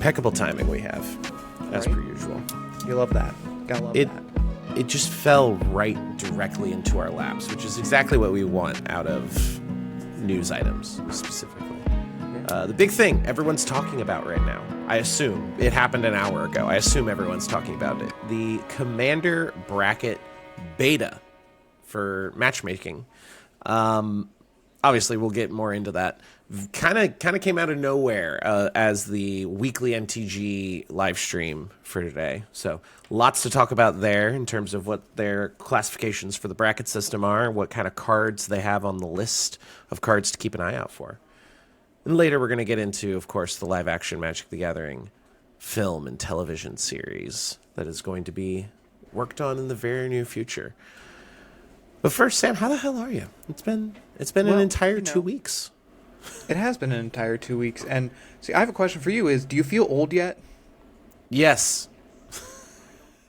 impeccable timing we have, as per usual. You love that. Gotta love that. It just fell right directly into our laps, which is exactly what we want out of news items, specifically. The big thing everyone's talking about right now, I assume, it happened an hour ago. I assume everyone's talking about it. The Commander Bracket Beta for matchmaking. Obviously, we'll get more into that. Kind of came out of nowhere as the weekly MTG live stream for today. So lots to talk about there in terms of what their classifications for the bracket system are, what kind of cards they have on the list of cards to keep an eye out for. And later we're going to get into, of course, the live-action Magic the Gathering film and television series that is going to be worked on in the very near future. But first, Sam, how the hell are you? It's been an entire 2 weeks. It has been an entire 2 weeks. And see, I have a question for you do you feel old yet? Yes.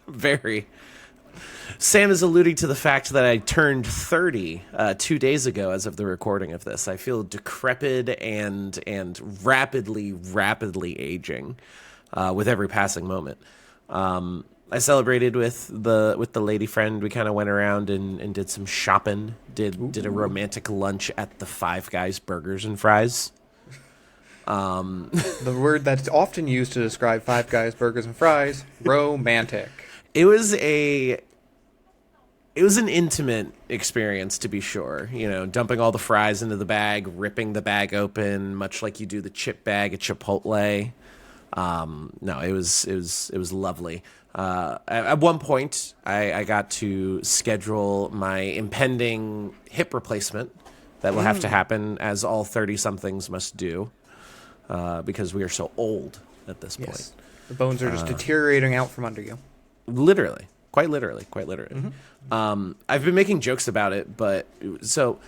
Very. Sam is alluding to the fact that I turned 30 2 days ago as of the recording of this. I feel decrepit and rapidly aging with every passing moment. I celebrated with the lady friend. We kind of went around and did some shopping. Did a romantic lunch at the Five Guys Burgers and Fries. The word that's often used to describe Five Guys Burgers and Fries, romantic. It was an intimate experience, to be sure. You know, dumping all the fries into the bag, ripping the bag open, much like you do the chip bag at Chipotle. No, it was lovely. At one point, I got to schedule my impending hip replacement that will have to happen, as all 30-somethings must do, because we are so old at this point. The bones are just deteriorating out from under you. Literally. Quite literally. Mm-hmm. I've been making jokes about it, but so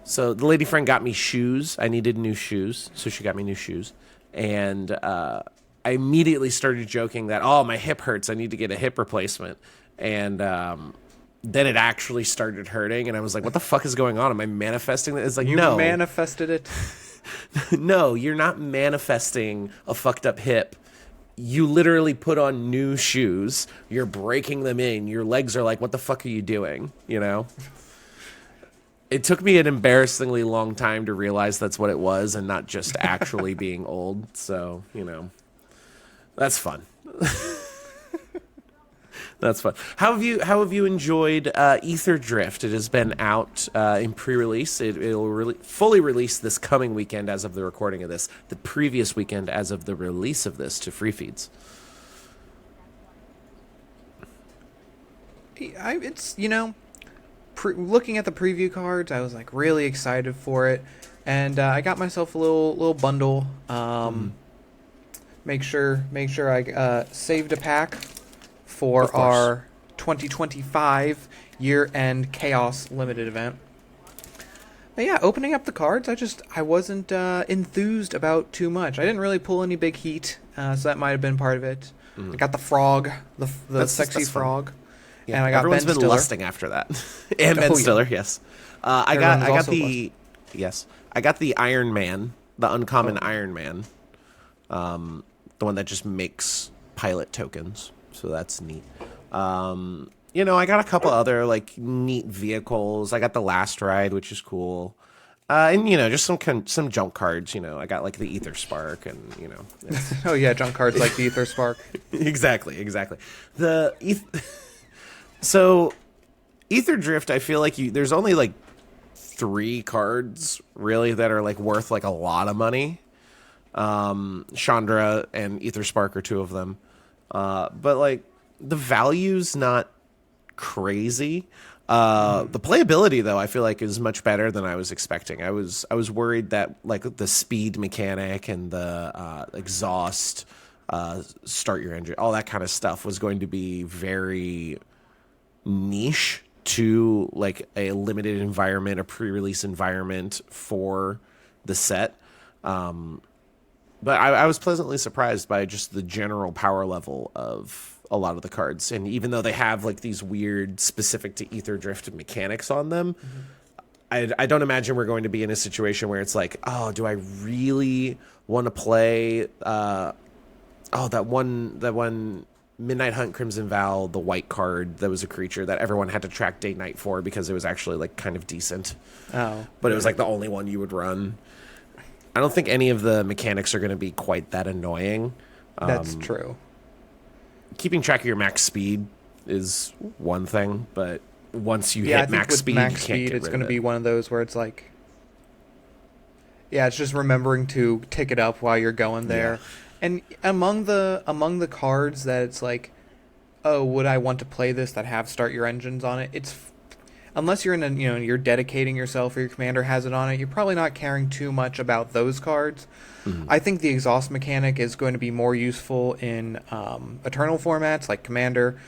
the lady friend got me shoes. I needed new shoes, so she got me new shoes. And I immediately started joking that, my hip hurts. I need to get a hip replacement. And then it actually started hurting, and I was like, what the fuck is going on? Am I manifesting that? It's like, no. You manifested it? No, you're not manifesting a fucked up hip. You literally put on new shoes. You're breaking them in. Your legs are like, what the fuck are you doing? You know? It took me an embarrassingly long time to realize that's what it was and not just actually being old. So, you know, that's fun. That's fun. How have you enjoyed Ether Drift? It has been out in pre-release. It'll fully release this coming weekend as of the recording of this. The previous weekend as of the release of this to free feeds. It's, looking at the preview cards, I was like really excited for it, and I got myself a little bundle. Make sure I saved a pack for our 2025 year-end Chaos Limited event. But yeah, opening up the cards, I wasn't enthused about too much. I didn't really pull any big heat, so that might have been part of it. I got the frog, the sexy frog, yeah, and I got everyone's Ben been Stiller. lusting after that. And Ben Stiller, yes. I got the Iron Man, the uncommon Iron Man, the one that just makes pilot tokens. So that's neat. I got a couple other neat vehicles. I got the Last Ride, which is cool. And just some junk cards. I got the Ether Spark, and Oh yeah, junk cards like the Ether Spark. Exactly. So Ether Drift, I feel like there's only 3 cards really that are worth a lot of money. Chandra and Ether Spark are 2 of them. But the value's not crazy. The playability though, I feel is much better than I was expecting. I was worried that the speed mechanic and the exhaust, start your engine, all that kind of stuff was going to be very niche to a limited environment, a pre-release environment for the set. But I was pleasantly surprised by just the general power level of a lot of the cards. And even though they have these weird specific to Ether Drift mechanics on them, I don't imagine we're going to be in a situation where it's do I really want to play Oh, that one Midnight Hunt Crimson Vow, the white card that was a creature that everyone had to track day night for because it was actually like kind of decent. Oh, But it was like the only one you would run. I don't think any of the mechanics are going to be quite that annoying. that's true. Keeping track of your max speed is one thing, but once you Yeah, I hit think max with speed, max you can't speed, get it's rid going to of be it. one of those where it's like, yeah, it's just remembering to tick it up while you're going there. Yeah. And among the cards that it's like, oh, would I want to play this that have start your engines on it? Unless you're in a, you're dedicating yourself or your commander has it on it, you're probably not caring too much about those cards. I think the exhaust mechanic is going to be more useful in eternal formats like commander,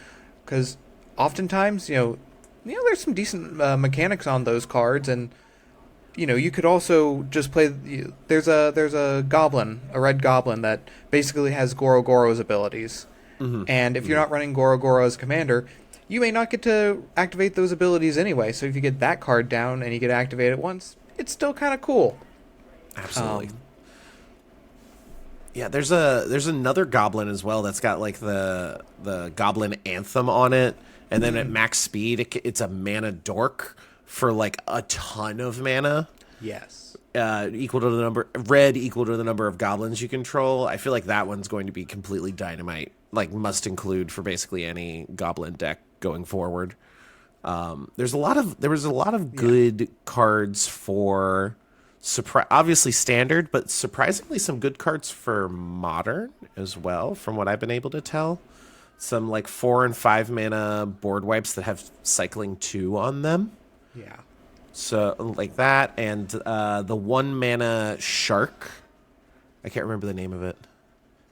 because oftentimes there's some decent mechanics on those cards, and you could also just play. There's a goblin, a red goblin that basically has Goro Goro's abilities, and if you're not running Goro Goro as commander, you may not get to activate those abilities anyway. So if you get that card down and you get to activate it once, it's still kind of cool. Absolutely. Yeah, there's another goblin as well that's got like the goblin anthem on it, and then at max speed it's a mana dork for like a ton of mana, Yes. equal to the number of goblins you control. I feel like that one's going to be completely dynamite, like must include for basically any goblin deck going forward. There was a lot of good cards for obviously standard, but surprisingly some good cards for modern as well, from what I've been able to tell. Some like 4 and 5 mana board wipes that have cycling 2 on them. Yeah. So like that, and the 1 mana shark. I can't remember the name of it.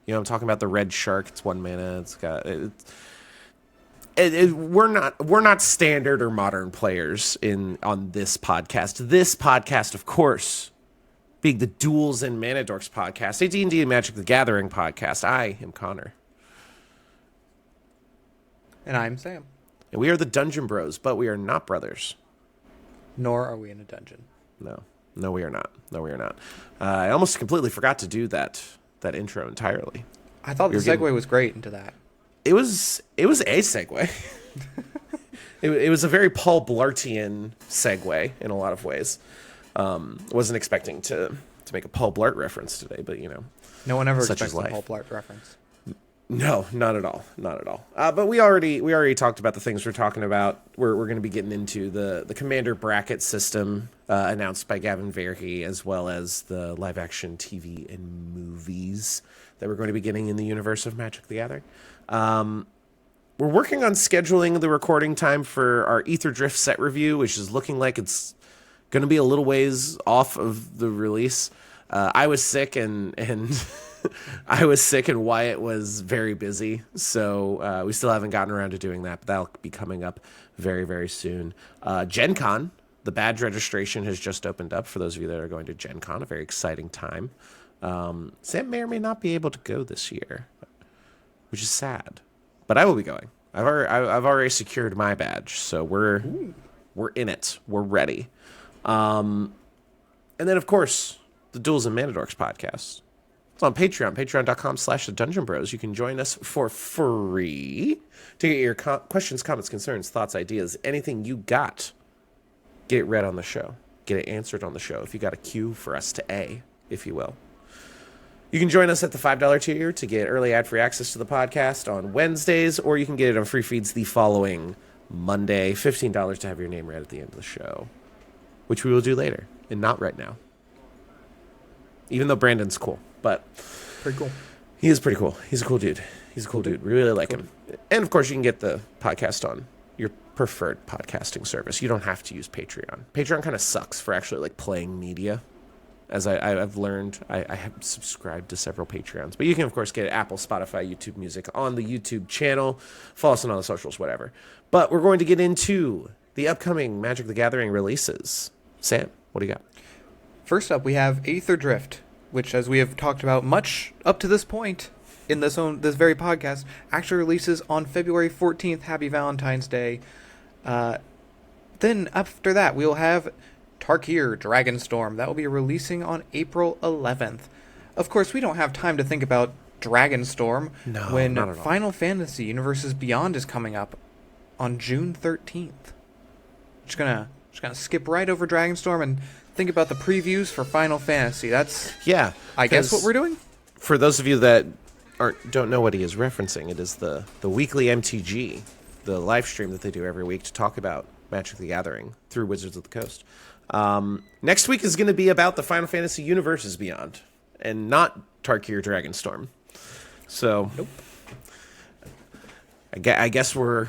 I'm talking about the red shark. It's 1 mana. It's got we're not standard or modern players on this podcast. This podcast, of course, being the Duels and Mana Dorks podcast, a D&D and Magic the Gathering podcast. I am Connor. And I'm Sam. And we are the Dungeon Bros, but we are not brothers. Nor are we in a dungeon. No, we are not. I almost completely forgot to do that intro entirely. I thought the segue was great into that. It was a segue. it was a very Paul Blartian segue in a lot of ways. Wasn't expecting to make a Paul Blart reference today, but No one ever such expects is a life. Paul Blart reference. No, not at all. But we already talked about the things we're talking about. We're going to be getting into the commander bracket system announced by Gavin Verhey, as well as the live action TV and movies that we're going to be getting in the universe of Magic the Gathering. We're working on scheduling the recording time for our Ether Drift set review, which is looking like it's going to be a little ways off of the release. I was sick and I was sick and Wyatt was very busy, so we still haven't gotten around to doing that, but that'll be coming up very, very soon. Gen Con, the badge registration has just opened up for those of you that are going to Gen Con, a very exciting time. Sam may or may not be able to go this year, which is sad, but I will be going. I've already secured my badge, so we're in it. We're ready. And then, of course, the Duels and Mana Dorks podcast. It's on Patreon, patreon.com/the Dungeon Bros. You can join us for free to get your questions, comments, concerns, thoughts, ideas, anything you got. Get it read on the show. Get it answered on the show. If you got a cue for us to A, if you will. You can join us at the $5 tier to get early ad-free access to the podcast on Wednesdays, or you can get it on free feeds the following Monday. $15 to have your name read at the end of the show, which we will do later, and not right now. Even though Brandon's cool, but Pretty cool. he is pretty cool. He's a cool dude. We really like him. And, of course, you can get the podcast on your preferred podcasting service. You don't have to use Patreon. Patreon kind of sucks for actually, playing media. As I've learned, I have subscribed to several Patreons. But you can, of course, get Apple, Spotify, YouTube Music on the YouTube channel. Follow us on all the socials, whatever. But we're going to get into the upcoming Magic the Gathering releases. Sam, what do you got? First up, we have Aether Drift, which, as we have talked about much up to this point in this very podcast, actually releases on February 14th. Happy Valentine's Day. Then after that, we'll have Tarkir Dragonstorm. That will be releasing on April 11th. Of course, we don't have time to think about Dragonstorm No, when not at all. Final Fantasy Universes Beyond is coming up on June 13th. Just gonna skip right over Dragonstorm and think about the previews for Final Fantasy. That's Yeah. I guess 'cause what we're doing. For those of you that don't know what he is referencing, it is the weekly MTG, the live stream that they do every week to talk about Magic the Gathering through Wizards of the Coast. Next week is going to be about the Final Fantasy Universes Beyond, and not Tarkir Dragonstorm. So, Nope. I guess we're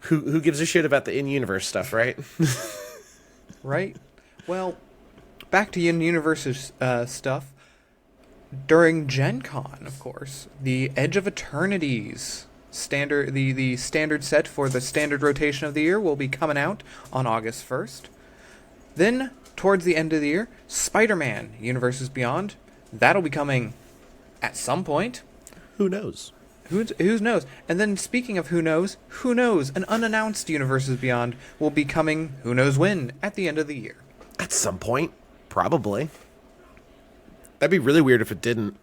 who gives a shit about the in-universe stuff, right? Right? Well, back to in-universe stuff. During Gen Con, of course, the Edge of Eternities standard, the standard set for the standard rotation of the year will be coming out on August 1st. Then, towards the end of the year, Spider-Man Universes Beyond. That'll be coming at some point. Who knows? Who knows? And then, speaking of who knows, an unannounced Universes Beyond will be coming who knows when at the end of the year. At some point, probably. That'd be really weird if it didn't.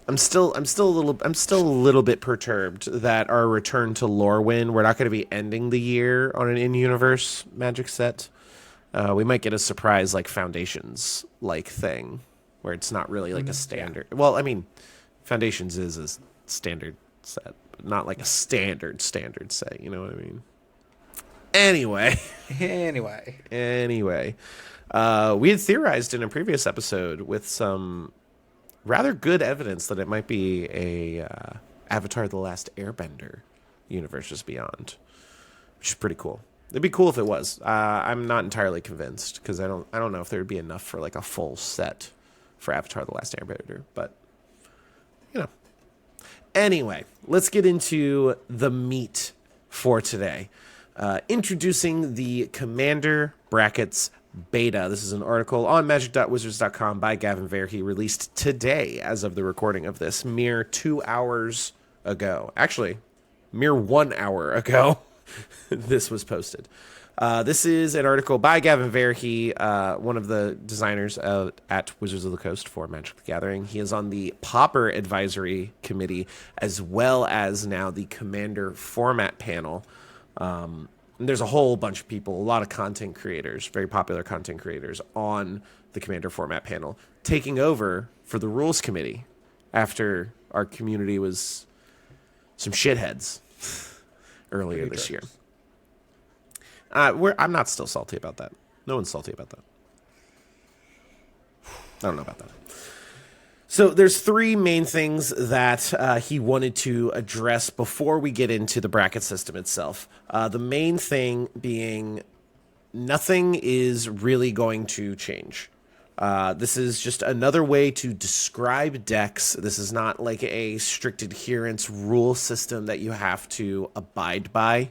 I'm still a little bit perturbed that our return to Lorwyn, we're not going to be ending the year on an in-universe Magic set. We might get a surprise like Foundations like thing, where it's not really like a standard. Yeah. Well, I mean, Foundations is a standard set, but not like a standard set. You know what I mean? Anyway. We had theorized in a previous episode with some rather good evidence that it might be a Avatar: The Last Airbender Universes Beyond, which is pretty cool. It'd be cool if it was. I'm not entirely convinced because I don't know if there would be enough for like a full set for Avatar: The Last Airbender, but you know. Anyway, let's get into the meat for today. Introducing the Commander Brackets Beta. This is an article on magic.wizards.com by Gavin Verhey, released today as of the recording of this, mere 2 hours ago. Actually, mere 1 hour ago, this was posted. This is an article by Gavin Verhey, one of the designers at Wizards of the Coast for Magic the Gathering. He is on the Pauper Advisory Committee, as well as now the Commander Format Panel. And there's a whole bunch of people, a lot of content creators, very popular content creators on the Commander Format Panel, taking over for the Rules Committee after our community was some shitheads earlier this year. I'm not still salty about that. No one's salty about that. I don't know about that. So there's three main things that he wanted to address before we get into the bracket system itself. The main thing being nothing is really going to change. This is just another way to describe decks. This is not like a strict adherence rule system that you have to abide by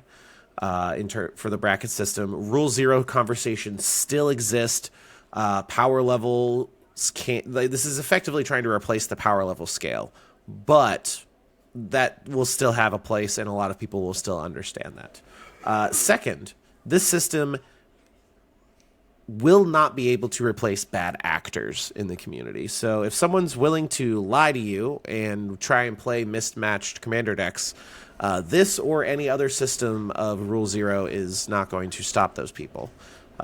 for the bracket system. Rule 0 conversations still exist. Power level can't. This is effectively trying to replace the power level scale, but that will still have a place, and a lot of people will still understand that. Second, this system will not be able to replace bad actors in the community. So if someone's willing to lie to you and try and play mismatched commander decks, this or any other system of Rule 0 is not going to stop those people.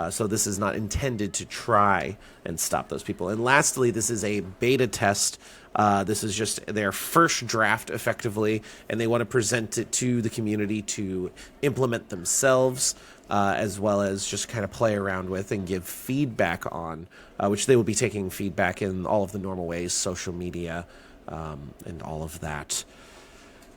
So this is not intended to try and stop those people. And lastly, this is a beta test. This is just their first draft, effectively, and they want to present it to the community to implement themselves, as well as just kind of play around with and give feedback on, which they will be taking feedback in all of the normal ways, social media, and all of that.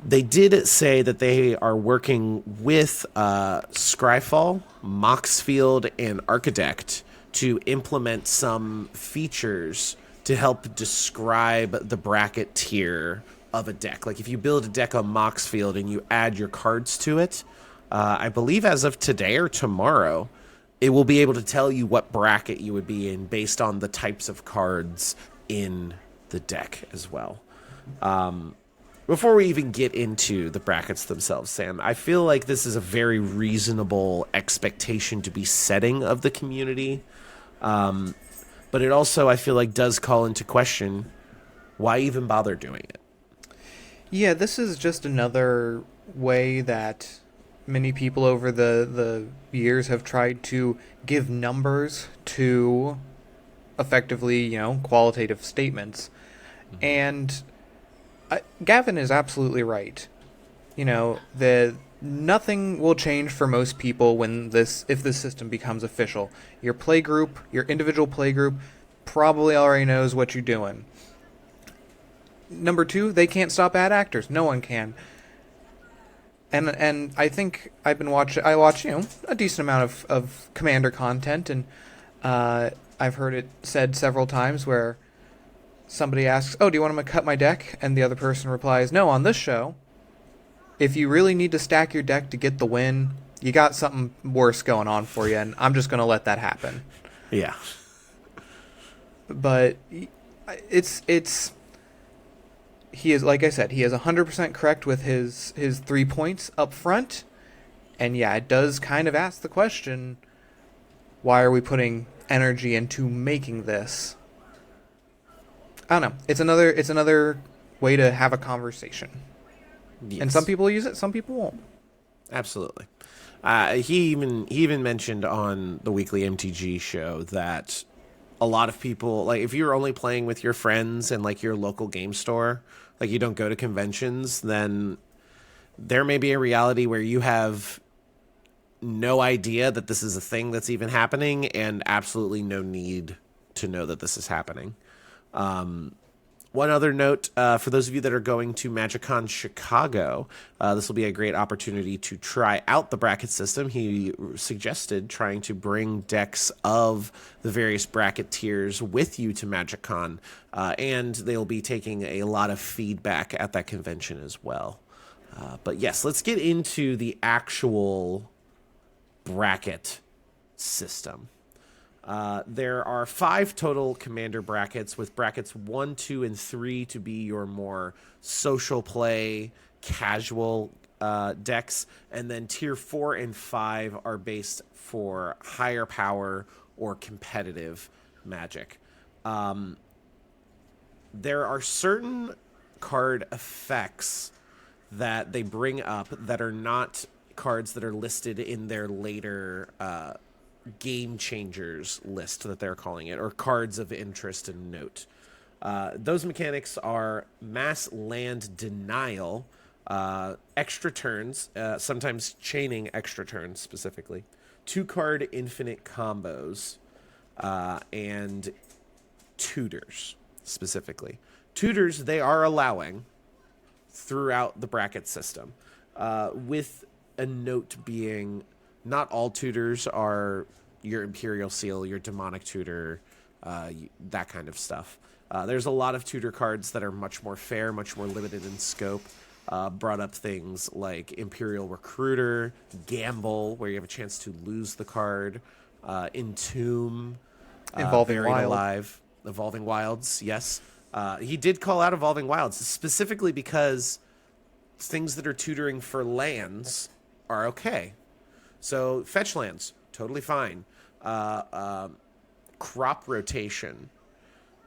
They did say that they are working with Scryfall, Moxfield, and Architect to implement some features to help describe the bracket tier of a deck. Like if you build a deck on Moxfield and you add your cards to it, I believe as of today or tomorrow, it will be able to tell you what bracket you would be in based on the types of cards in the deck as well. Before we even get into the brackets themselves, Sam, I feel like this is a very reasonable expectation to be setting of the community. But it also, I feel like, does call into question why even bother doing it. Yeah, this is just another way that many people over the years have tried to give numbers to effectively, qualitative statements. Hmm. And Gavin is absolutely right. The nothing will change for most people when this if this system becomes official. Your play group, your individual play group, probably already knows what you're doing. Number two, they can't stop bad actors. No one can. And I think I watch a decent amount of commander content, and I've heard it said several times where somebody asks, "Oh, do you want me to cut my deck?" And the other person replies, "No, on this show, if you really need to stack your deck to get the win, you got something worse going on for you, and I'm just going to let that happen." Yeah. But it's he is, like I said, he is 100% correct with his 3 points up front, and yeah, it does kind of ask the question, why are we putting energy into making this? I don't know. It's another way to have a conversation, and some Yes. people use it, some people won't. Absolutely. He even mentioned on the weekly MTG show that a lot of people, like, if you're only playing with your friends and like your local game store, like you don't go to conventions, then there may be a reality where you have no idea that this is a thing that's even happening and absolutely no need to know that this is happening. One other note, for those of you that are going to MagicCon Chicago, this will be a great opportunity to try out the bracket system. He suggested trying to bring decks of the various bracket tiers with you to MagicCon, and they'll be taking a lot of feedback at that convention as well. But yes, let's get into the actual bracket system. There are 5 total commander brackets, with brackets 1, 2, and 3 to be your more social play, casual decks, and then tier 4 and 5 are based for higher power or competitive Magic. There are certain card effects that they bring up that are not cards that are listed in their later game changers list that they're calling it, or cards of interest and note. Those mechanics are mass land denial, extra turns, sometimes chaining extra turns specifically, 2-card infinite combos, and tutors specifically. Tutors they are allowing throughout the bracket system, with a note being not all tutors are your Imperial Seal, your Demonic Tutor, that kind of stuff. There's a lot of tutor cards that are much more fair, much more limited in scope. Brought up things like Imperial Recruiter, Gamble, where you have a chance to lose the card, Entomb, Involving Buried wild. Alive, Evolving Wilds, yes. He did call out Evolving Wilds, specifically because things that are tutoring for lands are okay. So fetch lands, totally fine. Crop rotation,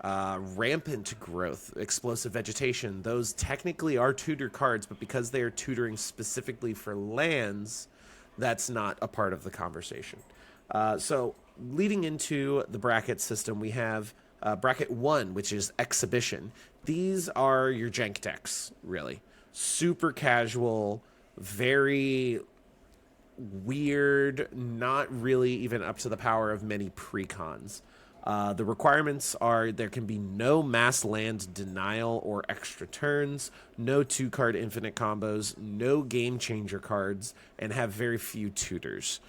rampant growth, explosive vegetation, those technically are tutor cards, but because they are tutoring specifically for lands, that's not a part of the conversation. So leading into the bracket system, we have bracket 1, which is exhibition. These are your jank decks, really. Super casual, very weird, not really even up to the power of many precons. The requirements are there can be no mass land denial or extra turns, no 2-card infinite combos, no game changer cards, and have very few tutors.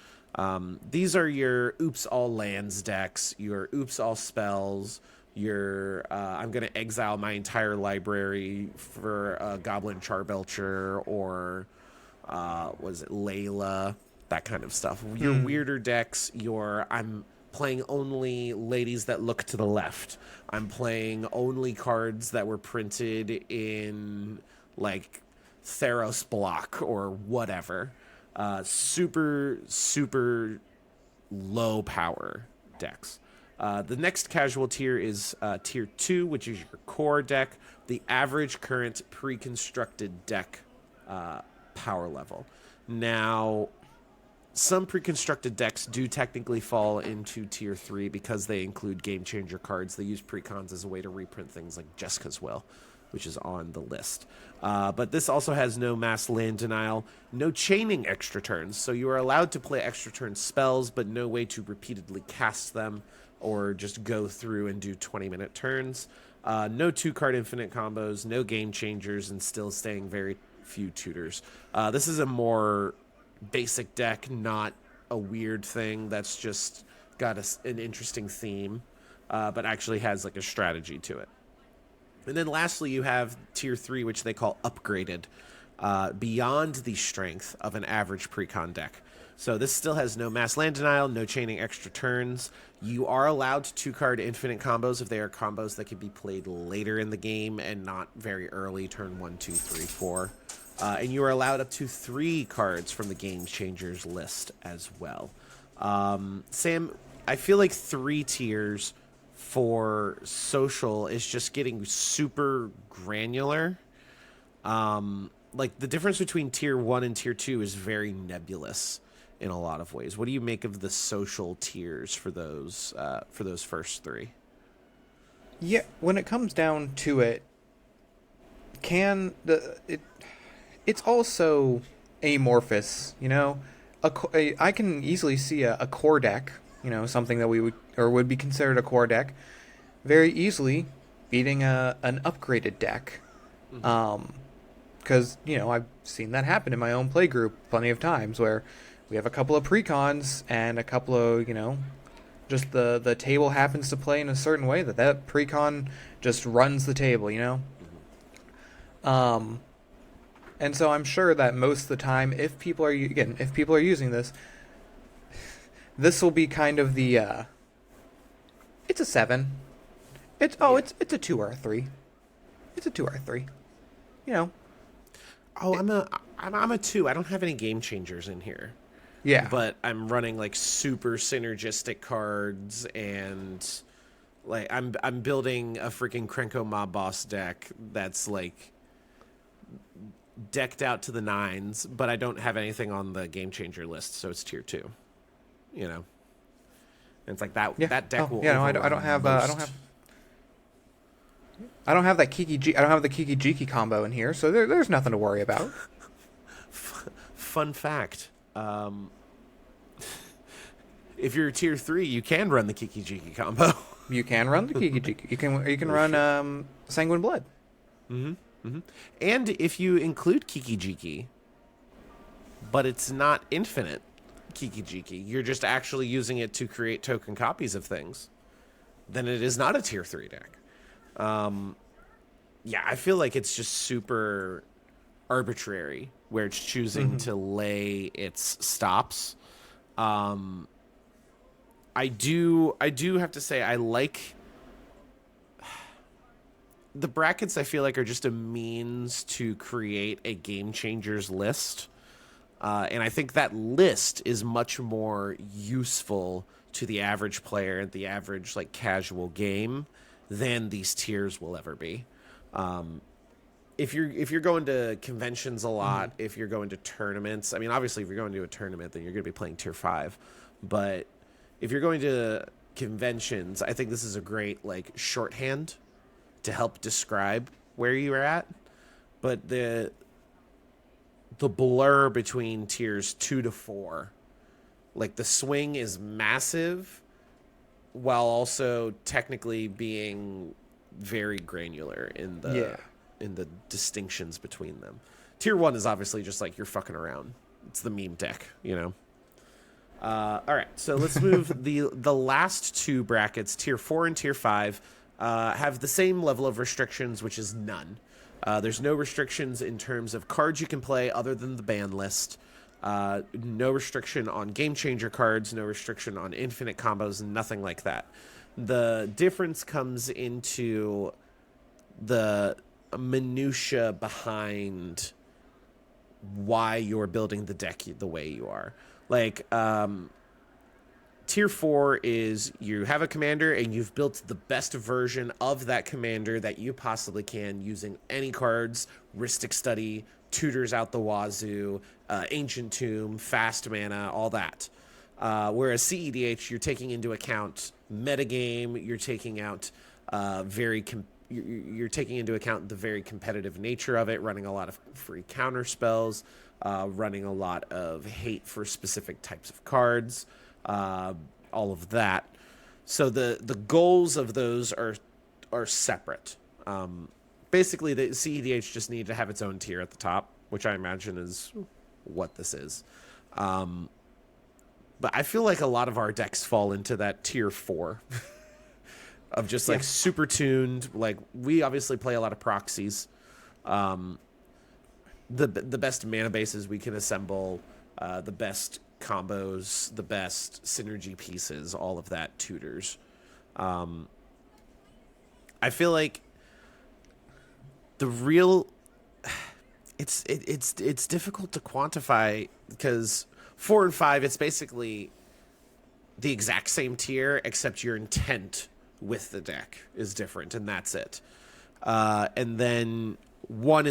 These are your oops all lands decks, your oops all spells, your I'm going to exile my entire library for Goblin Charbelcher, or was it Layla, that kind of stuff. Your weirder decks, I'm playing only ladies that look to the left. I'm playing only cards that were printed in like Theros block or whatever. Super, super low power decks. The next casual tier is tier 2, which is your core deck. the average current pre-constructed deck power level. Now, some pre-constructed decks do technically fall into tier 3 because they include game changer cards. They use precons as a way to reprint things like Jessica's Will, which is on the list. But this also has no mass land denial, no chaining extra turns. So you are allowed to play extra turn spells, but no way to repeatedly cast them or just go through and do 20-minute turns. No 2-card infinite combos, no game changers, and still staying very few tutors. This is a more basic deck, not a weird thing that's just got an interesting theme, but actually has like a strategy to it. And then lastly, you have tier 3, which they call upgraded, beyond the strength of an average precon deck. So this still has no mass land denial, no chaining extra turns. You are allowed 2-card infinite combos if they are combos that can be played later in the game and not very early, turn 1, 2, 3, 4. And you are allowed up to 3 cards from the Game Changers list as well. Sam, I feel like 3 tiers for social is just getting super granular. Like, the difference between tier 1 and tier 2 is very nebulous in a lot of ways. What do you make of the social tiers for those first 3? Yeah, when it comes down to it, it's also amorphous, you know. I can easily see a core deck, you know, something that would be considered a core deck, very easily beating an upgraded deck. Because, you know, I've seen that happen in my own playgroup plenty of times, where we have a couple of precons and a couple of, you know, just the table happens to play in a certain way that precon just runs the table, you know. And so I'm sure that most of the time, if people are using this, this will be kind of the it's a 7. It's a 2 or a 3. It's a 2 or a 3. You know. Oh, I'm a 2. I don't have any game changers in here. Yeah. But I'm running like super synergistic cards, and like I'm building a freaking Krenko Mob Boss deck that's like decked out to the nines, but I don't have anything on the game changer list, so it's tier 2. You know. And it's like that that deck will I don't have that Kiki I don't have the Kiki Jiki combo in here, so there's nothing to worry about. Fun fact. If you're tier 3, you can run the Kiki Jiki combo. You can run the Kiki Jiki. You can run Sanguine Blood. And if you include Kiki Jiki, but it's not infinite Kiki Jiki, you're just actually using it to create token copies of things, then it is not a tier 3 deck. Yeah, I feel like it's just super arbitrary where it's choosing to lay its stops. I do have to say I like the brackets. I feel like are just a means to create a game changers list. And I think that list is much more useful to the average player and the average like casual game than these tiers will ever be. If you're going to conventions a lot, if you're going to tournaments, I mean, obviously, if you're going to a tournament, then you're going to be playing tier 5. But if you're going to conventions, I think this is a great like shorthand to help describe where you are at. But the blur between tiers 2 to 4, like the swing is massive, while also technically being very granular in the distinctions between them. Tier 1 is obviously just like you're fucking around. It's the meme deck, you know. All right, so let's move the last 2 brackets, tier 4 and tier 5, have the same level of restrictions, which is none. There's no restrictions in terms of cards you can play other than the ban list. No restriction on game changer cards, no restriction on infinite combos, nothing like that. The difference comes into the minutia behind why you're building the deck the way you are. Like, Tier 4 is you have a commander and you've built the best version of that commander that you possibly can using any cards, Rhystic Study, Tutors out the wazoo, Ancient Tomb, Fast Mana, all that. Whereas CEDH, you're taking into account metagame, you're taking out you're taking into account the very competitive nature of it, running a lot of free counter spells, running a lot of hate for specific types of cards, all of that. So the goals of those are separate. Basically, the CEDH just need to have its own tier at the top, which I imagine is what this is. But I feel like a lot of our decks fall into that tier 4 of just like super tuned. Like we obviously play a lot of proxies. The best mana bases we can assemble, the best combos, the best synergy pieces, all of that tutors. I feel like the real it's difficult to quantify because 4 and 5, it's basically the exact same tier, except your intent with the deck is different, and that's it. And then 1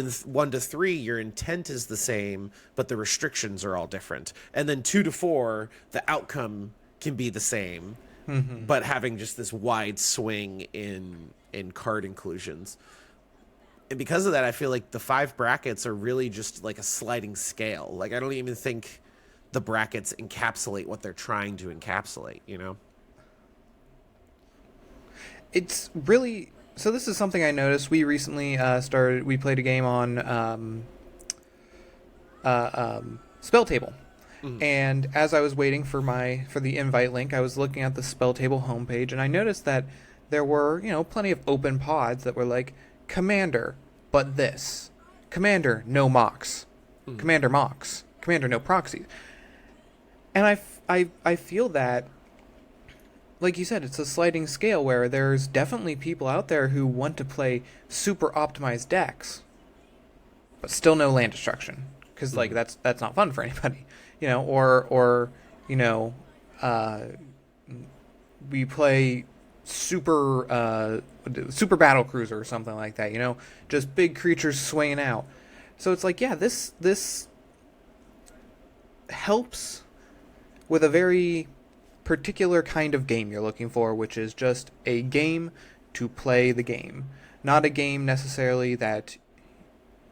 to 3, your intent is the same, but the restrictions are all different. And then 2 to 4, the outcome can be the same, but having just this wide swing in card inclusions. And because of that, I feel like the 5 brackets are really just like a sliding scale. Like I don't even think the brackets encapsulate what they're trying to encapsulate, you know? It's really... So this is something I noticed. We recently we played a game on Spell Table. And as I was waiting for the invite link, I was looking at the Spell Table homepage, and I noticed that there were, plenty of open pods that were like, Commander, but this. Commander, no mocks. Commander mocks. Commander, no proxies. And I feel that, like you said, it's a sliding scale where there's definitely people out there who want to play super optimized decks, but still no land destruction, because like that's not fun for anybody, we play super battle cruiser or something like that, just big creatures swinging out. So it's like, yeah, this helps with a very particular kind of game you're looking for, which is just a game to play the game, not a game necessarily that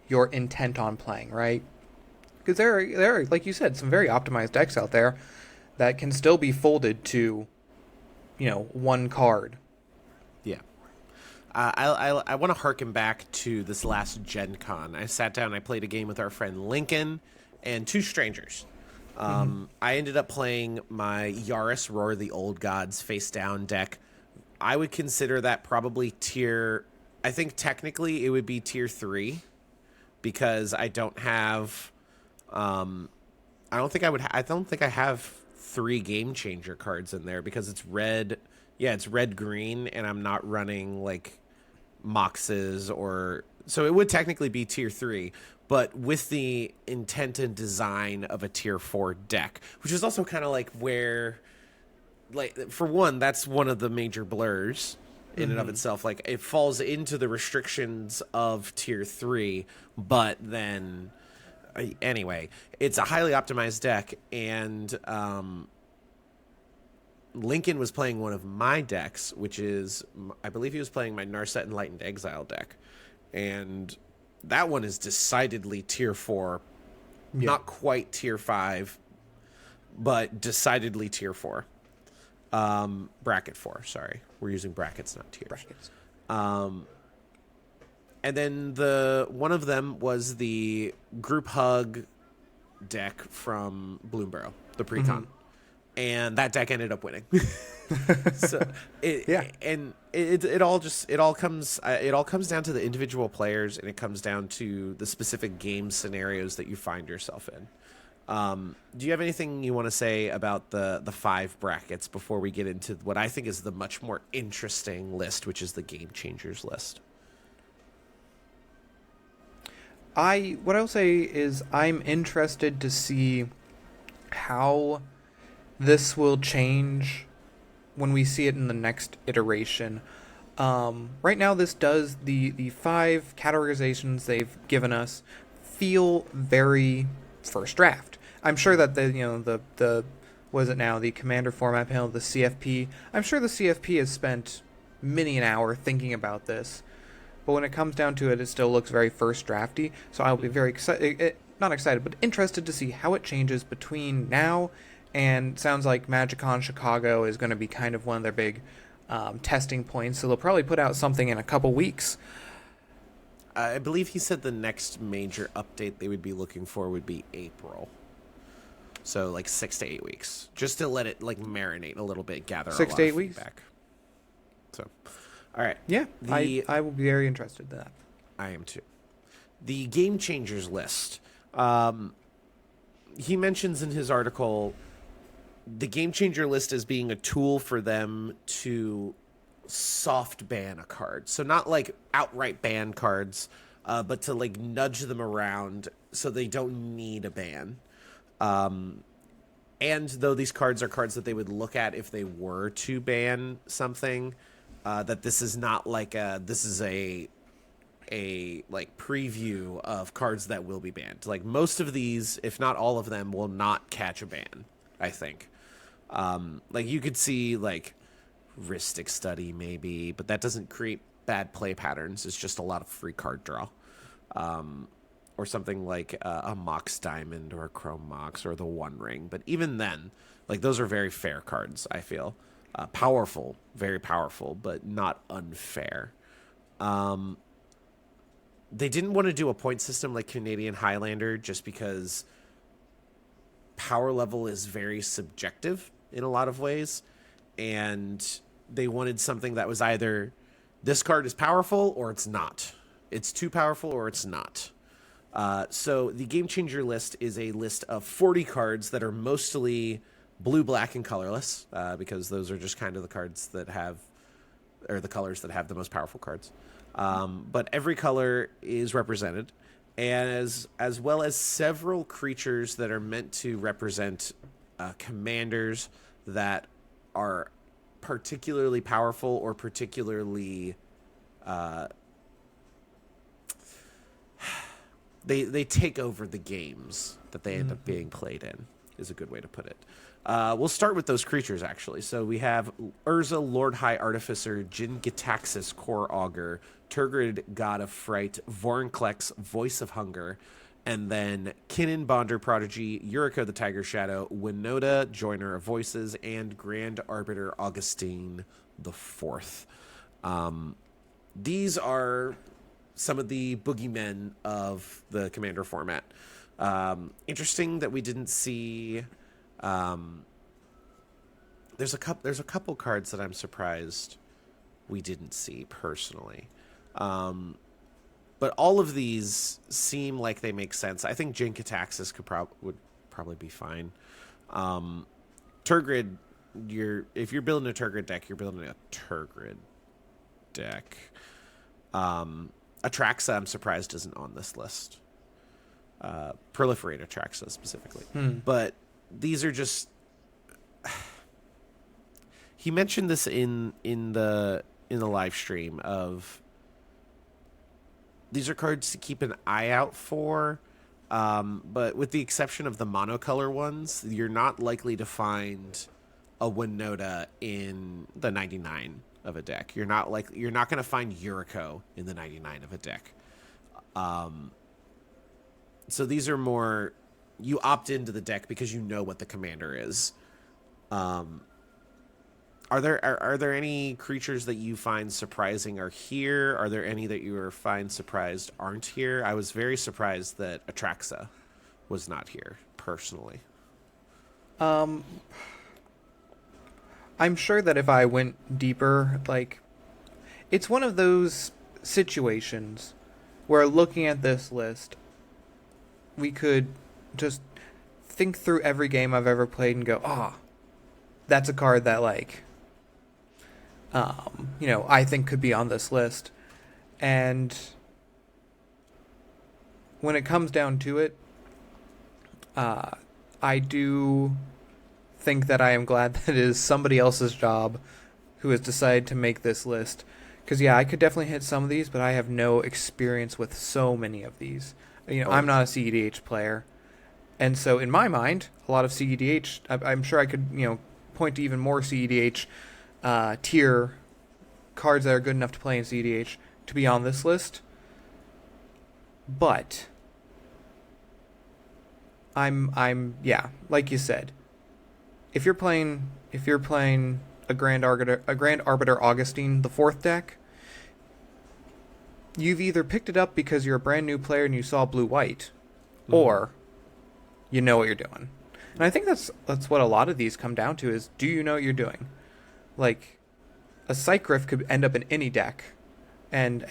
you're intent on playing, right? Because there are, like you said, some very optimized decks out there that can still be folded to, one card. Yeah. I want to harken back to this last Gen Con. I sat down and I played a game with our friend Lincoln and 2 strangers. I ended up playing my Yaris Roar the Old Gods face down deck. I would consider that probably I think technically it would be tier 3 because I don't have I don't think I have 3 game changer cards in there because it's red. Yeah, it's red green and I'm not running like Moxes so it would technically be tier 3. But with the intent and design of a tier 4 deck, which is also kind of like where, like, for one, that's one of the major blurs in and of itself. Like, it falls into the restrictions of tier 3, but then, anyway, it's a highly optimized deck, and Lincoln was playing one of my decks, which is, I believe he was playing my Narset Enlightened Exile deck, and that one is decidedly tier 4, not quite tier 5, but decidedly tier 4. Bracket 4, sorry. We're using brackets, not tiers. Brackets. And then one of them was the group hug deck from Bloomborough, the Precon. And that deck ended up winning. So it all comes down to the individual players, and it comes down to the specific game scenarios that you find yourself in. Do you have anything you want to say about the 5 brackets before we get into what I think is the much more interesting list, which is the Game Changers list? What I'll say is I'm interested to see how this will change when we see it in the next iteration. Right now, this does the 5 categorizations they've given us feel very first draft. I'm sure that the what is it now, the commander format panel, the CFP. I'm sure the CFP has spent many an hour thinking about this, but when it comes down to it, it still looks very first drafty. So I'll be very excited, not excited, but interested to see how it changes between now and sounds like MagicCon Chicago is going to be kind of one of their big testing points. So they'll probably put out something in a couple weeks. I believe he said the next major update they would be looking for would be April. So like 6 to 8 weeks, just to let it like marinate a little bit, gather 6 to 8 weeks. Feedback. So, all right. Yeah, I will be very interested in that. I am too. The Game Changers list. He mentions in his article the Game Changer list as being a tool for them to soft ban a card. So not like outright ban cards, but to like nudge them around so they don't need a ban. And though these cards are cards that they would look at if they were to ban something, that this is not like this is a like preview of cards that will be banned. Like most of these, if not all of them, will not catch a ban, I think. Like you could see like Ristic Study maybe, but that doesn't create bad play patterns. It's just a lot of free card draw. Or something like a Mox Diamond or a Chrome Mox or the One Ring. But even then, like those are very fair cards, I feel. Powerful, very powerful, but not unfair. They didn't want to do a point system like Canadian Highlander just because power level is very subjective in a lot of ways. And they wanted something that was either this card is powerful or it's not. It's too powerful or it's not. So the Game Changer list is a list of 40 cards that are mostly blue, black, and colorless, because those are just kind of the cards that have, or the colors that have the most powerful cards. But every color is represented, and as well as several creatures that are meant to represent commanders that are particularly powerful or particularly they take over the games that they end up being played in, is a good way to put it. We'll start with those creatures, actually. So we have Urza, Lord High Artificer, Jin Gitaxis, Core Augur, Turgid, God of Fright, Vorinclex, Voice of Hunger, and then Kinnan, Bonder Prodigy, Yuriko the Tiger Shadow, Winota, Joiner of Voices, and Grand Arbiter Augustine the Fourth. These are some of the boogeymen of the Commander format. Interesting that we didn't see. There's a couple cards that I'm surprised we didn't see personally. But all of these seem like they make sense. I think Jin Gitaxis would probably be fine. Turgid, if you're building a Turgid deck, you're building a Turgid deck. Atraxa, I'm surprised isn't on this list. Proliferate Atraxa specifically. But these are just... He mentioned this in the live stream of... These are cards to keep an eye out for, but with the exception of the monocolor ones, you're not likely to find a Winota in the 99 of a deck. You're not going to find Yuriko in the 99 of a deck. So these are more, you opt into the deck because you know what the commander is. Are there any creatures that you find surprising are here? Are there any that you find surprised aren't here? I was very surprised that Atraxa was not here, personally. I'm sure that if I went deeper, like, it's one of those situations where looking at this list, we could just think through every game I've ever played and go, that's a card that, like, I think could be on this list. And when it comes down to it, I do think that I am glad that it is somebody else's job who has decided to make this list. Because, yeah, I could definitely hit some of these, but I have no experience with so many of these. I'm not a CEDH player. And so, in my mind, a lot of CEDH, I'm sure I could, point to even more CEDH tier cards that are good enough to play in CEDH to be on this list. But yeah, like you said, if you're playing a Grand Arbiter Augustine, the fourth deck, you've either picked it up because you're a brand new player and you saw blue-white, or you know what you're doing. And I think that's what a lot of these come down to is, do you know what you're doing? Like, a Psychriff could end up in any deck, and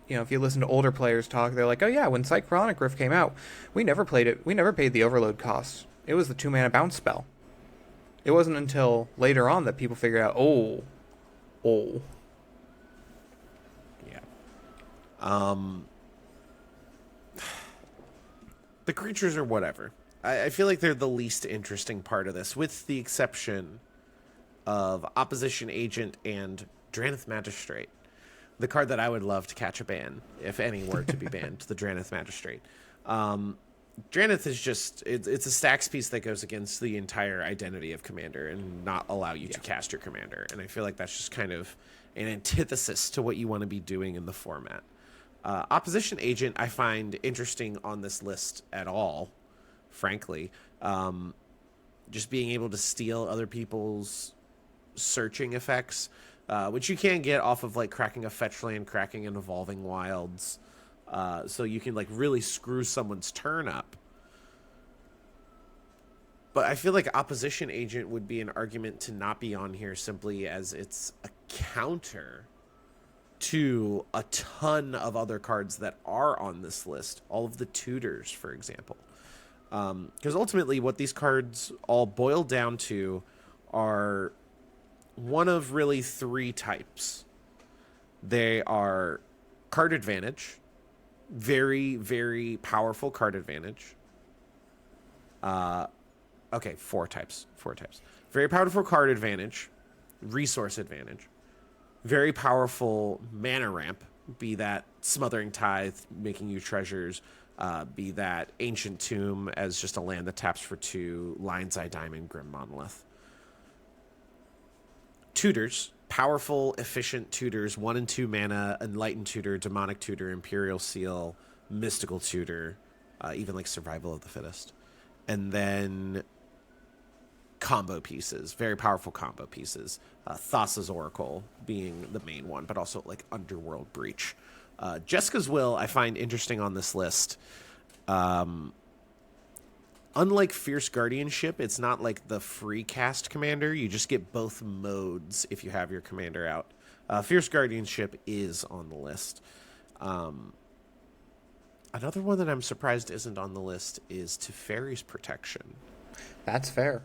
if you listen to older players talk, they're like, oh yeah, when Cyclonic Rift came out, we never played it. We never paid the overload cost. It was the 2-mana bounce spell. It wasn't until later on that people figured out, oh. Yeah. The creatures are whatever. I feel like they're the least interesting part of this, with the exception of Opposition Agent and Drannith Magistrate. The card that I would love to catch a ban, if any were to be banned, the Drannith Magistrate. Drannith is just, it's a stacks piece that goes against the entire identity of Commander and not allow you to cast your Commander. And I feel like that's just kind of an antithesis to what you want to be doing in the format. Opposition Agent I find interesting on this list at all, frankly. Just being able to steal other people's searching effects, which you can get off of like cracking a fetch land, cracking an Evolving Wilds, so you can like really screw someone's turn up. But I feel like Opposition Agent would be an argument to not be on here simply as it's a counter to a ton of other cards that are on this list. All of the tutors, for example. Because ultimately what these cards all boil down to are one of really three types. They are card advantage, very, very powerful card advantage. Okay, four types. Very powerful card advantage, resource advantage, very powerful mana ramp, be that Smothering Tithe, making you treasures, be that Ancient Tomb as just a land that taps for 2, Lion's Eye Diamond, Grim Monolith. Tutors, powerful, efficient tutors, 1 and 2 mana, Enlightened Tutor, Demonic Tutor, Imperial Seal, Mystical Tutor, even like Survival of the Fittest. And then combo pieces, very powerful combo pieces. Thassa's Oracle being the main one, but also like Underworld Breach. Jessica's Will I find interesting on this list. Unlike Fierce Guardianship, it's not like the free cast commander. You just get both modes if you have your commander out. Fierce Guardianship is on the list. Another one that I'm surprised isn't on the list is Teferi's Protection. That's fair.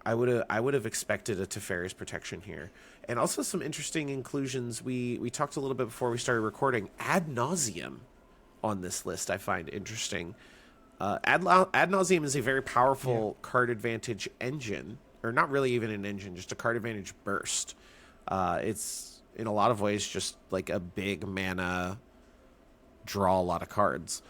I would have expected a Teferi's Protection here. And also some interesting inclusions. We talked a little bit before we started recording. Ad Nauseam on this list I find interesting. Ad Nauseam is a very powerful card advantage engine. Or not really even an engine, just a card advantage burst. It's, in a lot of ways, just like a big mana draw a lot of cards.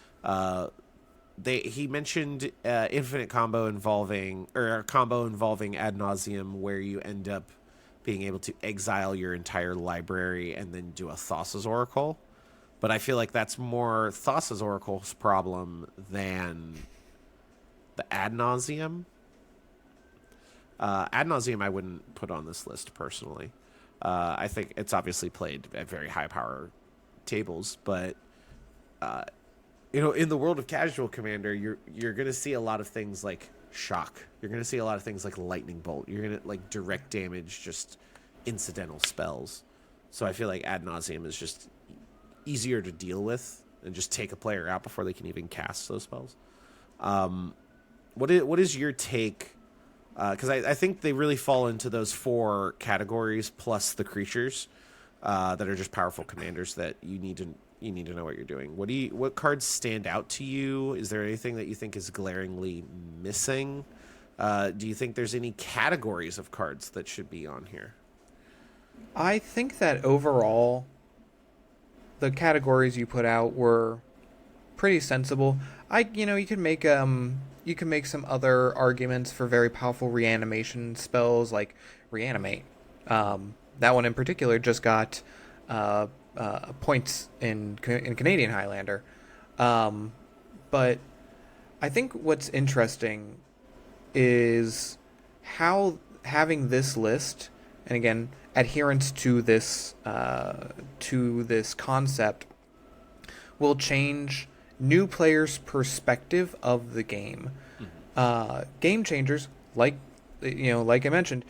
He mentioned infinite combo involving, or a combo involving Ad Nauseam, where you end up being able to exile your entire library and then do a Thassa's Oracle. But I feel like that's more Thassa's Oracle's problem than the Ad Nauseam. Ad Nauseam I wouldn't put on this list personally. I think it's obviously played at very high power tables, but in the world of casual commander, you're going to see a lot of things like shock. You're going to see a lot of things like lightning bolt. You're going to like direct damage, just incidental spells. So I feel like Ad Nauseam is just easier to deal with and just take a player out before they can even cast those spells. What is your take? Because I think they really fall into those 4 categories plus the creatures that are just powerful commanders that you need to know what you're doing. What cards stand out to you? Is there anything that you think is glaringly missing Do you think there's any categories of cards that should be on here? I think that overall, the categories you put out were pretty sensible. You can make some other arguments for very powerful reanimation spells like reanimate. That one in particular just got points in Canadian Highlander. But I think what's interesting is how having this list, and again, adherence to this concept, will change new players' perspective of the game. Game changers, like I mentioned,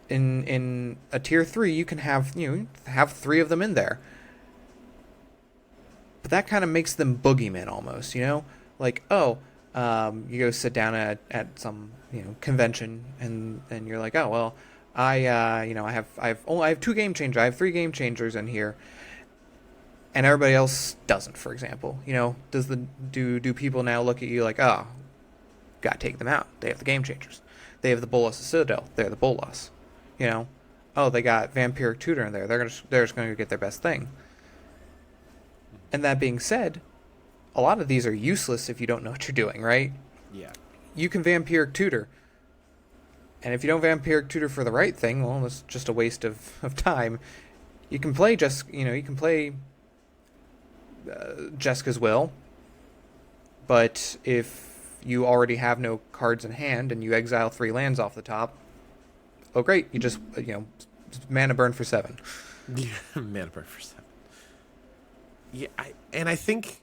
in a tier 3, you can have 3 of them in there. But that kind of makes them boogeymen almost, like, you go sit down at some convention, and you're like, oh well, I have 2 game changers, I have 3 game changers in here, and everybody else doesn't. For example, do people now look at you like, oh, gotta take them out? They have the game changers. They have the Bolas Citadel. They're the Bolas. Oh, they got Vampiric Tutor in there. They're just going to get their best thing. And that being said, a lot of these are useless if you don't know what you're doing, right? Yeah. You can Vampiric Tutor. And if you don't Vampiric Tutor for the right thing, well, it's just a waste of time. You can play Jessica's Will, but if you already have no cards in hand and you exile 3 lands off the top, oh great, you just mana burn for 7. Yeah, mana burn for 7. Yeah, I think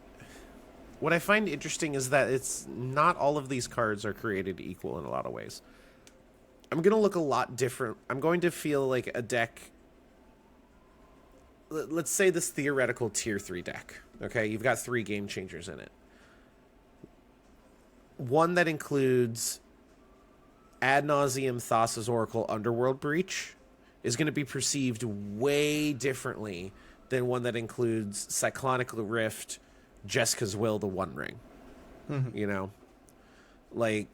what I find interesting is that it's not all of these cards are created equal in a lot of ways. I'm going to look a lot different. I'm going to feel like a deck. Let's say this theoretical tier 3 deck. Okay, you've got 3 game changers in it. One that includes Ad Nauseam, Thassa's Oracle, Underworld Breach is going to be perceived way differently than one that includes Cyclonic Rift, Jessica's Will, the One Ring. Mm-hmm. Like,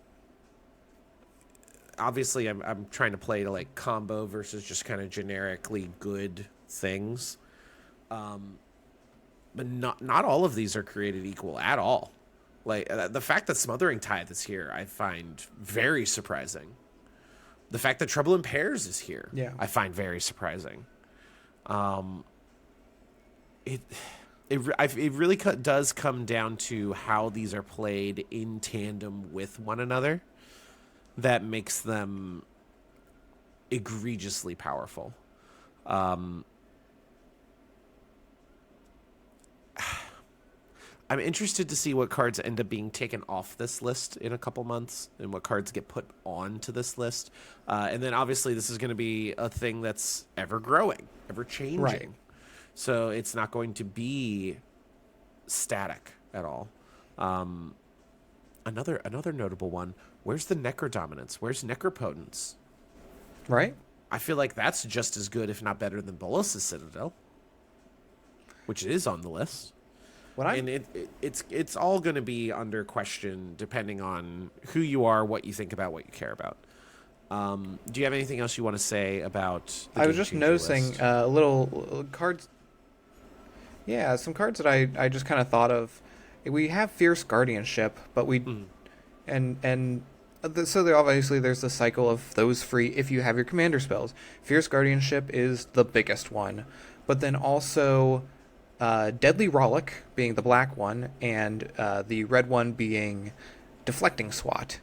obviously I'm trying to play to like combo versus just kind of generically good things. But not all of these are created equal at all. Like, the fact that Smothering Tithe is here, I find very surprising. The fact that Trouble in Pairs is here, I find very surprising. It really does come down to how these are played in tandem with one another that makes them egregiously powerful. I'm interested to see what cards end up being taken off this list in a couple months and what cards get put onto this list. And then obviously this is going to be a thing that's ever growing, ever changing. Right. So it's not going to be static at all. Another notable one, where's the Necrodominance? Where's Necropotence? Right. I feel like that's just as good, if not better, than Bolas' Citadel, which is on the list. And it's all going to be under question depending on who you are, what you think about, what you care about. Do you have anything else you want to say about the I was just noticing little cards. Yeah, some cards that I just kind of thought of. We have Fierce Guardianship, but so there obviously there's the cycle of those free if you have your commander spells. Fierce Guardianship is the biggest one, but then also Deadly Rollick being the black one, and the red one being Deflecting Swat.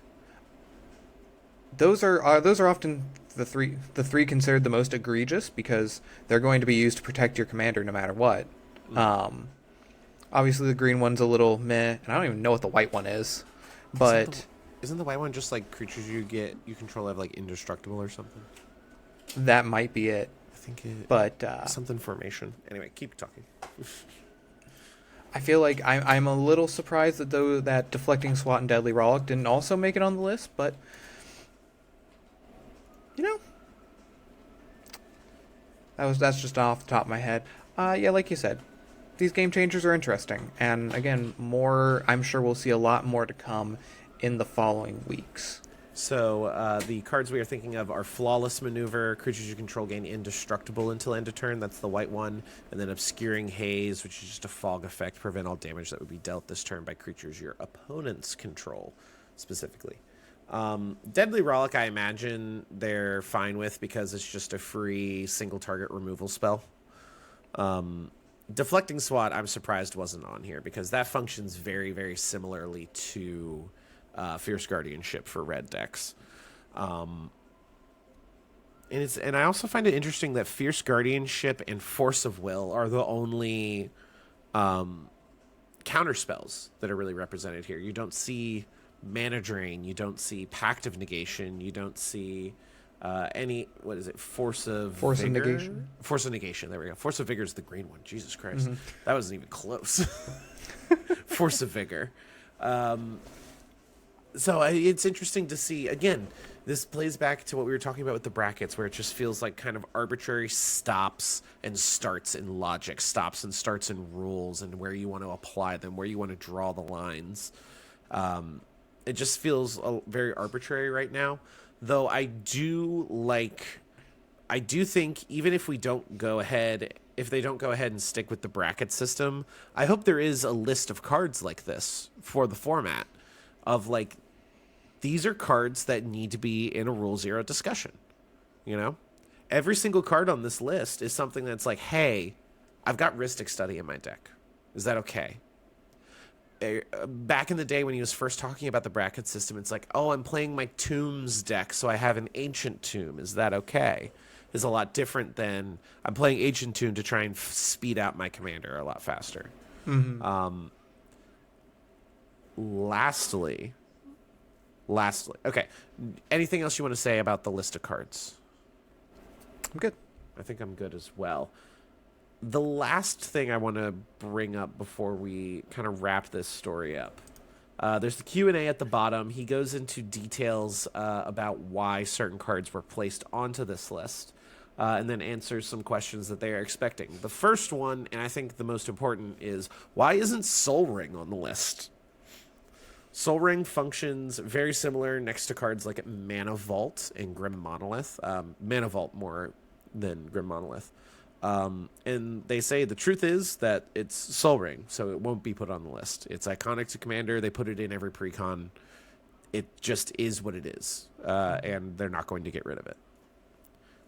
Those are often the three considered the most egregious because they're going to be used to protect your commander no matter what. Obviously the green one's a little meh, and I don't even know what the white one is. But isn't the white one just like creatures you control have like indestructible or something? That might be it. I think it. But something formation. Anyway, keep talking. I feel like I'm a little surprised that Deflecting Swat and Deadly Rollick didn't also make it on the list, but that's just off the top of my head. Yeah, like you said, these game changers are interesting, and again, I'm sure we'll see a lot more to come in the following weeks. So the cards we are thinking of are Flawless Maneuver. Creatures you control gain indestructible until end of turn. That's the white one. And then Obscuring Haze, which is just a fog effect. Prevent all damage that would be dealt this turn by creatures your opponents control, specifically. Deadly Rollick, I imagine they're fine with because it's just a free single target removal spell. Deflecting Swat, I'm surprised wasn't on here because that functions very, very similarly to Fierce Guardianship for red decks. And I also find it interesting that Fierce Guardianship and Force of Will are the only counter spells that are really represented here. You don't see Mana Drain, you don't see Pact of Negation, you don't see any, what is it, Force of Negation. Force of Negation, there we go. Force of Vigor is the green one. Jesus Christ. That wasn't even close. Force of Vigor. So it's interesting to see, again, this plays back to what we were talking about with the brackets, where it just feels like kind of arbitrary stops and starts in logic, stops and starts in rules, and where you want to apply them, where you want to draw the lines. It just feels very arbitrary right now, though I do think even if they don't go ahead and stick with the bracket system, I hope there is a list of cards like this for the format of like, these are cards that need to be in a Rule Zero discussion. You know, every single card on this list is something that's like, hey, I've got Rhystic Study in my deck. Is that okay? Back in the day when he was first talking about the bracket system, it's like, oh, I'm playing my Tombs deck, so I have an Ancient Tomb. Is that okay? Is a lot different than I'm playing Ancient Tomb to try and speed out my commander a lot faster. Lastly, okay. Anything else you want to say about the list of cards? I'm good. I think I'm good as well. The last thing I want to bring up before we kind of wrap this story up, there's the Q&A at the bottom. He goes into details about why certain cards were placed onto this list, and then answers some questions that they are expecting. The first one, and I think the most important, is why isn't Sol Ring on the list? Sol Ring functions very similar next to cards like Mana Vault and Grim Monolith. Mana Vault more than Grim Monolith. And they say the truth is that it's Sol Ring, so it won't be put on the list. It's iconic to Commander. They put it in every precon. It just is what it is, and they're not going to get rid of it,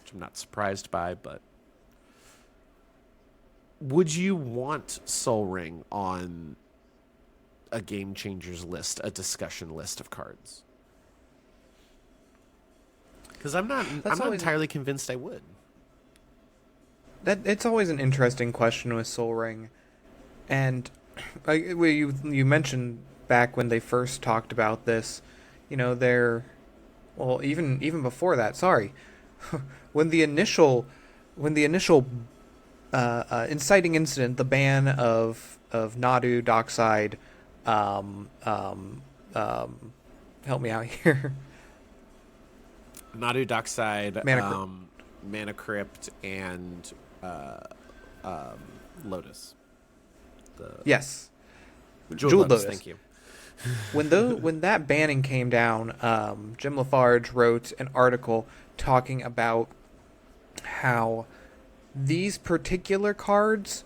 which I'm not surprised by. But would you want Sol Ring on a Game Changers list, a discussion list of cards? Because I'm not entirely convinced I would. It's always an interesting question with Sol Ring, and you mentioned back when they first talked about this, you know, even before that. Sorry, when the initial inciting incident, the ban of Nadu, Dockside, help me out here. Nadu, Dockside, Mana Crypt, and Lotus. Yes. Jeweled Lotus, thank you. When that banning came down, Jim Lafarge wrote an article talking about how these particular cards,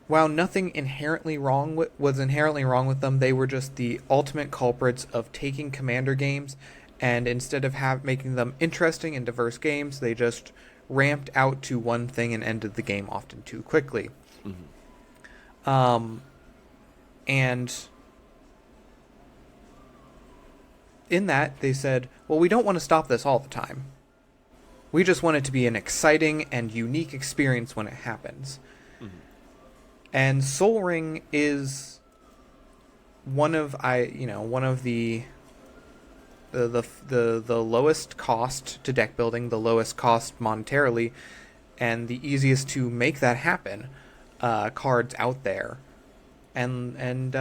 while nothing was inherently wrong with them, they were just the ultimate culprits of taking Commander games, and instead of making them interesting and diverse games, they just ramped out to one thing and ended the game often too quickly. And in that, they said, well, we don't want to stop this all the time. We just want it to be an exciting and unique experience when it happens. And Sol Ring is one of the lowest cost to deck building, the lowest cost monetarily, and the easiest to make that happen cards out there. And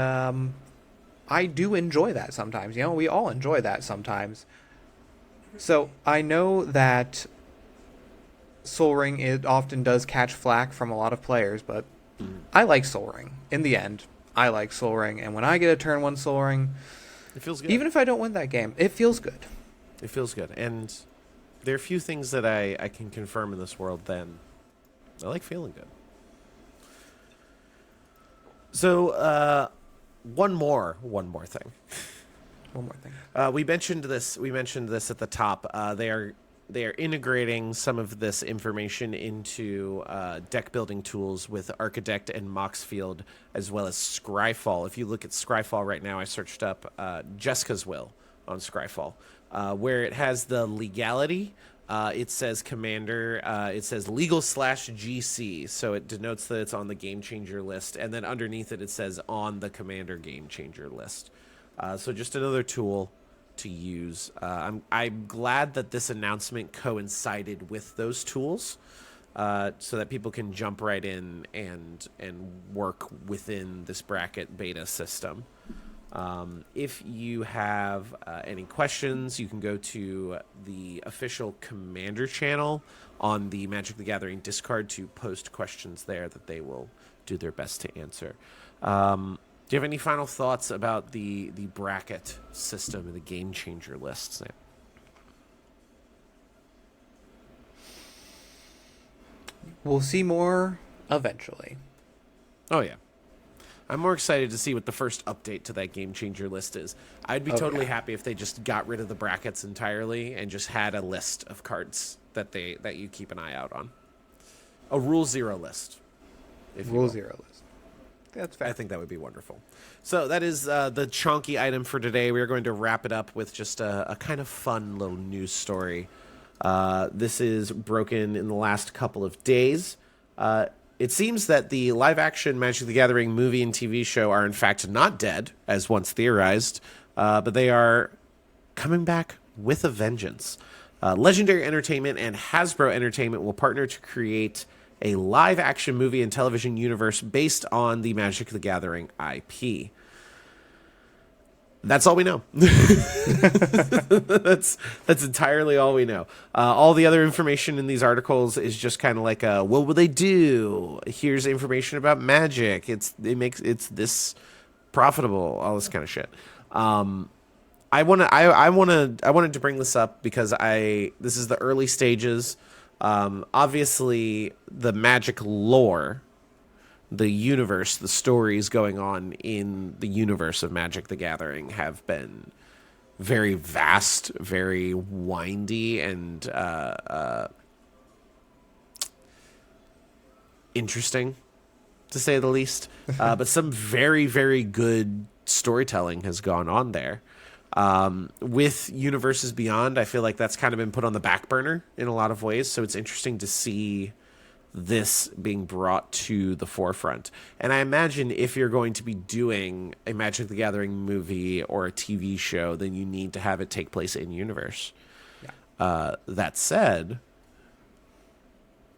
I do enjoy that sometimes. You know, we all enjoy that sometimes. So I know that Sol Ring, it often does catch flack from a lot of players, but I like Sol Ring. In the end, I like Sol Ring, and when I get a turn 1 Sol Ring, It feels good. Even if I don't win that game, it feels good. It feels good. And there are a few things that I can confirm in this world then. I like feeling good. So, one more thing. One more thing. We mentioned this at the top. They are integrating some of this information into deck building tools with Architect and Moxfield, as well as Scryfall. If you look at Scryfall right now, I searched up Jessica's Will on Scryfall, where it has the legality. It says Commander. It says legal/GC, so it denotes that it's on the Game Changer list, and then underneath it says on the Commander Game Changer list. So just another tool to use. I'm glad that this announcement coincided with those tools, so that people can jump right in and work within this bracket beta system. If you have any questions, you can go to the official Commander channel on the Magic the Gathering Discord to post questions there that they will do their best to answer. Do you have any final thoughts about the bracket system and the Game Changer list, Sam? We'll see more eventually. Oh, yeah. I'm more excited to see what the first update to that Game Changer list is. I'd be totally happy if they just got rid of the brackets entirely and just had a list of cards that you keep an eye out on. A Rule 0 list. Rule 0 list. That's fair. I think that would be wonderful. So that is the chonky item for today. We are going to wrap it up with just a kind of fun little news story. This is broken in the last couple of days. It seems that the live-action Magic the Gathering movie and TV show are in fact not dead, as once theorized, but they are coming back with a vengeance. Legendary Entertainment and Hasbro Entertainment will partner to create a live-action movie and television universe based on the Magic the Gathering IP. That's all we know. That's entirely all we know. All the other information in these articles is just kind of like, what will they do? Here's information about Magic. It's this profitable. All this kind of shit. I wanted to bring this up because this is the early stages. Obviously, the Magic lore, the universe, the stories going on in the universe of Magic the Gathering have been very vast, very windy, and interesting, to say the least. But some very, very good storytelling has gone on there. With Universes Beyond, I feel like that's kind of been put on the back burner in a lot of ways, so it's interesting to see this being brought to the forefront. And I imagine if you're going to be doing a Magic the Gathering movie or a TV show, then you need to have it take place in universe. Yeah. That said,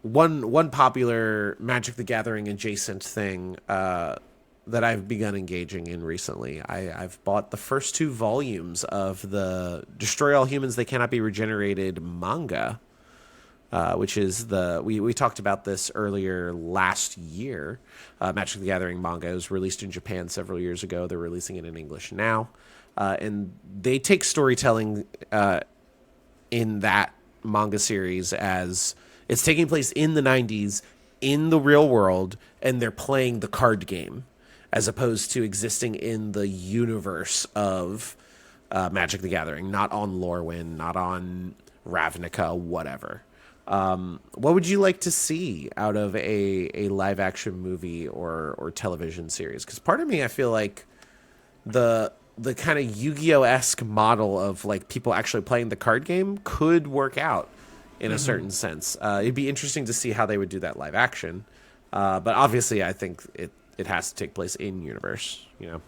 one popular Magic the Gathering adjacent thing that I've begun engaging in recently, I've bought the first 2 volumes of the Destroy All Humans They Cannot Be Regenerated manga, which is we talked about this earlier last year. Magic the Gathering manga was released in Japan several years ago. They're releasing it in English now. And they take storytelling in that manga series as it's taking place in the 90s in the real world, and they're playing the card game as opposed to existing in the universe of Magic the Gathering, not on Lorwyn, not on Ravnica, whatever. What would you like to see out of a live-action movie or television series? Because part of me, I feel like the kind of Yu-Gi-Oh-esque model of like people actually playing the card game could work out in a certain sense. It'd be interesting to see how they would do that live action. But obviously, I think it has to take place in universe, you know?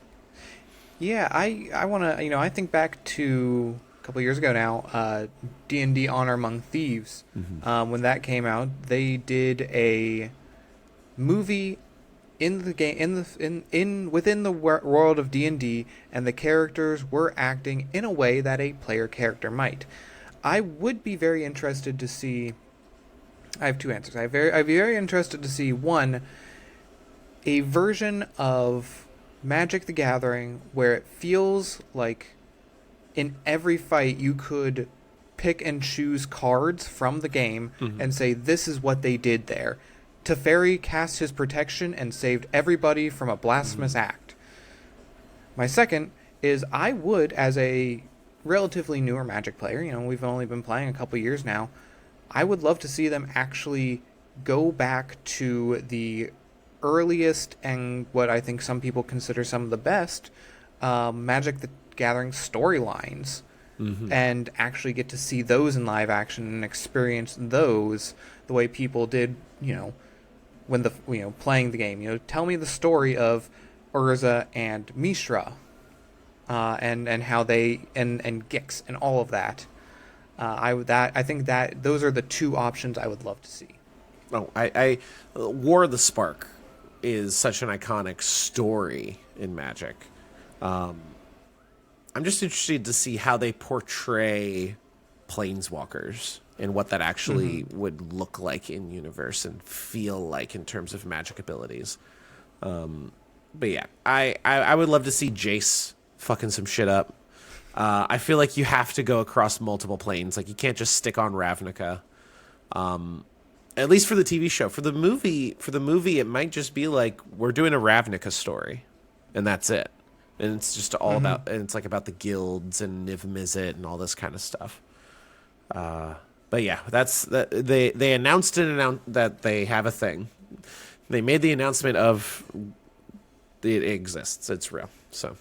Yeah, I want to, I think back to a couple years ago now, D&D Honor Among Thieves. Mm-hmm. When that came out, they did a movie in the game, within the world of D&D, and the characters were acting in a way that a player character might. I would be very interested to see. I have 2 answers. I'd be very interested to see, one, a version of Magic the Gathering where it feels like in every fight you could pick and choose cards from the game and say, this is what they did there. Teferi cast his protection and saved everybody from a blasphemous act. My second is I would, as a relatively newer Magic player, we've only been playing a couple years now, I would love to see them actually go back to the earliest and what I think some people consider some of the best Magic the Gathering storylines, and actually get to see those in live action and experience those the way people did, when playing the game. Tell me the story of Urza and Mishra, and how they and Gix and all of that. I think that those are the two options I would love to see. Oh, I War of the Spark is such an iconic story in Magic. I'm just interested to see how they portray planeswalkers and what that actually would look like in universe and feel like in terms of magic abilities. But yeah, I would love to see Jace fucking some shit up. I feel like you have to go across multiple planes. Like, you can't just stick on Ravnica. At least for the TV show. For the movie, it might just be like, we're doing a Ravnica story, and that's it. And it's just all about, and it's like about the guilds and Niv Mizzet and all this kind of stuff. But yeah, that's that. They announced that they have a thing. They made the announcement of it exists. It's real. So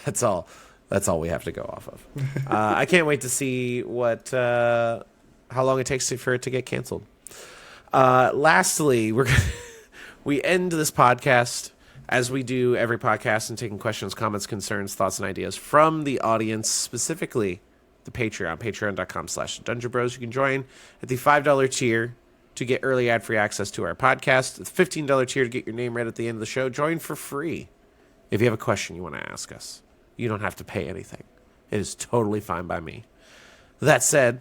that's all. That's all we have to go off of. I can't wait to see how long it takes for it to get canceled. Lastly, we end this podcast as we do every podcast and taking questions, comments, concerns, thoughts, and ideas from the audience, specifically the Patreon, patreon.com/Dungeon Bros. You can join at the $5 tier to get early ad-free access to our podcast. The $15 tier to get your name read at the end of the show. Join for free. If you have a question you want to ask us, you don't have to pay anything. It is totally fine by me. That said,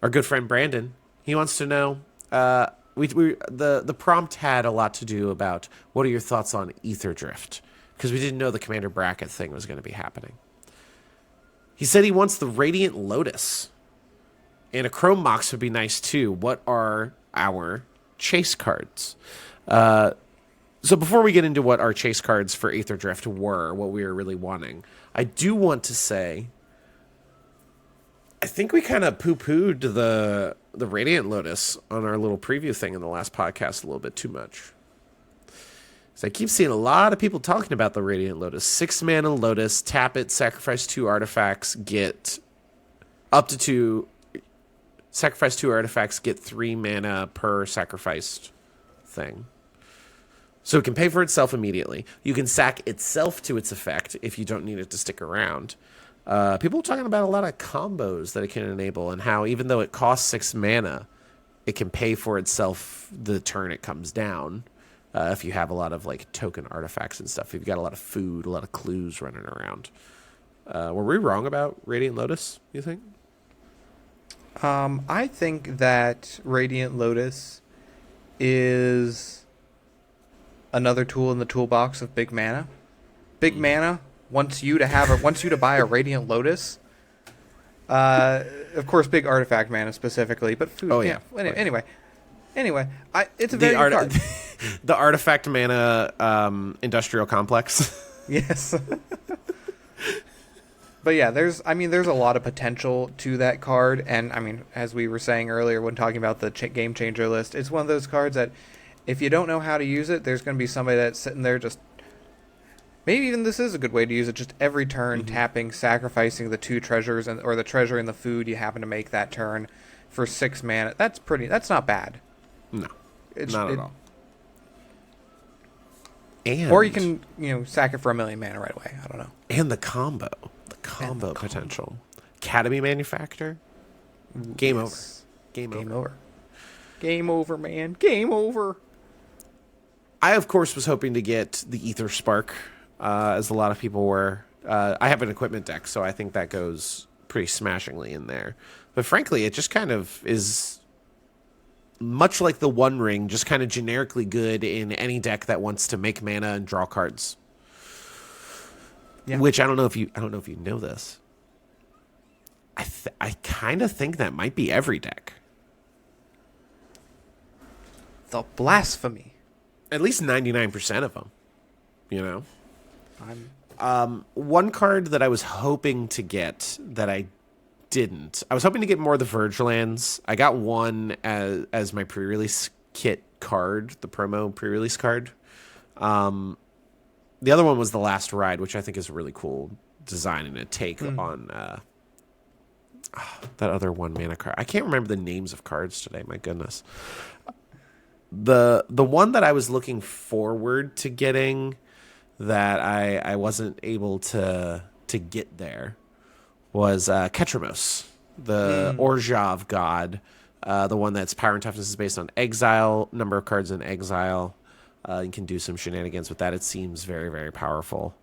our good friend Brandon, he wants to know, the prompt had a lot to do about what are your thoughts on Ether Drift, because we didn't know the Commander Bracket thing was going to be happening. He said he wants the Radiant Lotus, and a Chrome Mox would be nice too. What are our chase cards? So before we get into what our chase cards for Ether Drift were, what we were really wanting, I do want to say, I think we kind of poo-pooed the Radiant Lotus on our little preview thing in the last podcast a little bit too much. So I keep seeing a lot of people talking about the Radiant Lotus. 6-mana Lotus, tap it, sacrifice 2 artifacts, get up to 2. Sacrifice 2 artifacts, get 3 mana per sacrificed thing. So it can pay for itself immediately. You can sack itself to its effect if you don't need it to stick around. People are talking about a lot of combos that it can enable, and how even though it costs 6 mana, it can pay for itself the turn it comes down. If you have a lot of like token artifacts and stuff, if you've got a lot of food, a lot of clues running around. Were we wrong about Radiant Lotus, you think? I think that Radiant Lotus is another tool in the toolbox of big mana. Big mana wants you to buy a Radiant Lotus. Of course, big artifact mana specifically, but food. Oh yeah. Anyway, it's a very good card. The artifact mana industrial complex. Yes. But yeah, there's a lot of potential to that card, and I mean, as we were saying earlier when talking about the game changer list, it's one of those cards that if you don't know how to use it, there's going to be somebody that's sitting there just, maybe even this is a good way to use it, just every turn tapping, sacrificing the 2 treasures or the treasure and the food you happen to make that turn for 6 mana. That's not bad. No, not at all. Or you can, sack it for 1 million mana right away. I don't know. And the combo potential. Academy Manufactor. Game over. Game over. Game over, man. Game over. I, of course, was hoping to get the Ether Spark, as a lot of people were. I have an equipment deck, so I think that goes pretty smashingly in there. But frankly, it just kind of is much like the One Ring, just kind of generically good in any deck that wants to make mana and draw cards. Yeah. Which I don't know if you know this. I kind of think that might be every deck. The blasphemy. At least 99% of them. You know. I'm One card that I was hoping to get that I didn't. I was hoping to get more of the Verge lands. I got one as my pre-release kit card, the promo pre-release card. The other one was the Last Ride, which I think is a really cool design and a take on that other 1-mana card. I can't remember the names of cards today. My goodness. The one that I was looking forward to getting that I wasn't able to get there was Ketramos, the Orzhov god, the one that's power and toughness is based on exile, number of cards in exile. You can do some shenanigans with that. It seems very, very powerful.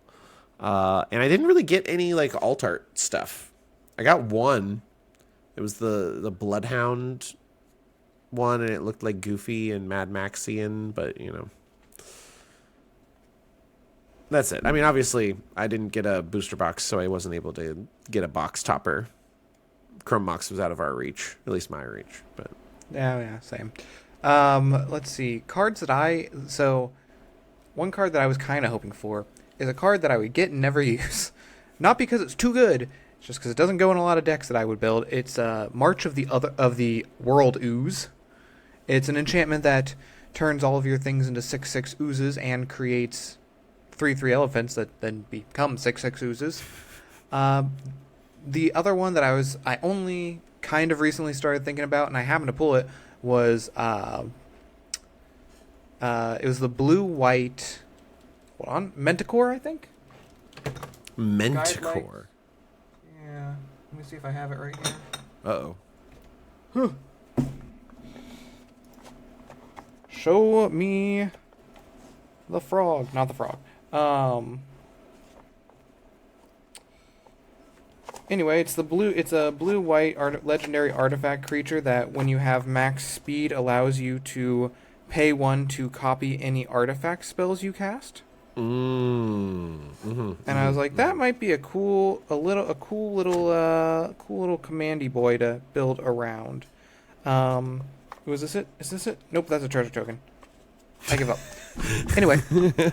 And I didn't really get any like alt art stuff. I got one. It was the Bloodhound one, and it looked like Goofy and Mad Maxian, but you know. That's it. I mean, obviously, I didn't get a booster box, so I wasn't able to get a box topper. Chrome Mox was out of our reach, at least my reach. But yeah, same. Let's see. So one card that I was kind of hoping for is a card that I would get and never use. Not because it's too good, it's just because it doesn't go in a lot of decks that I would build. It's March of the World Ooze. It's an enchantment that turns all of your things into 6/6 oozes and creates 3/3 elephants that then become 6/6 oozes. The other one that I only kind of recently started thinking about, and I happened to pull it, was it was the blue-white, Manticore, I think? Manticore. Yeah, let me see if I have it right here. Uh-oh. Show me the frog, not the frog. Anyway, it's a blue-white legendary artifact creature that when you have max speed allows you to pay 1 to copy any artifact spells you cast. And I was like, that might be a cool little commandy boy to build around. Was this it? Is this it? Nope, that's a treasure token. I give up. Anyway,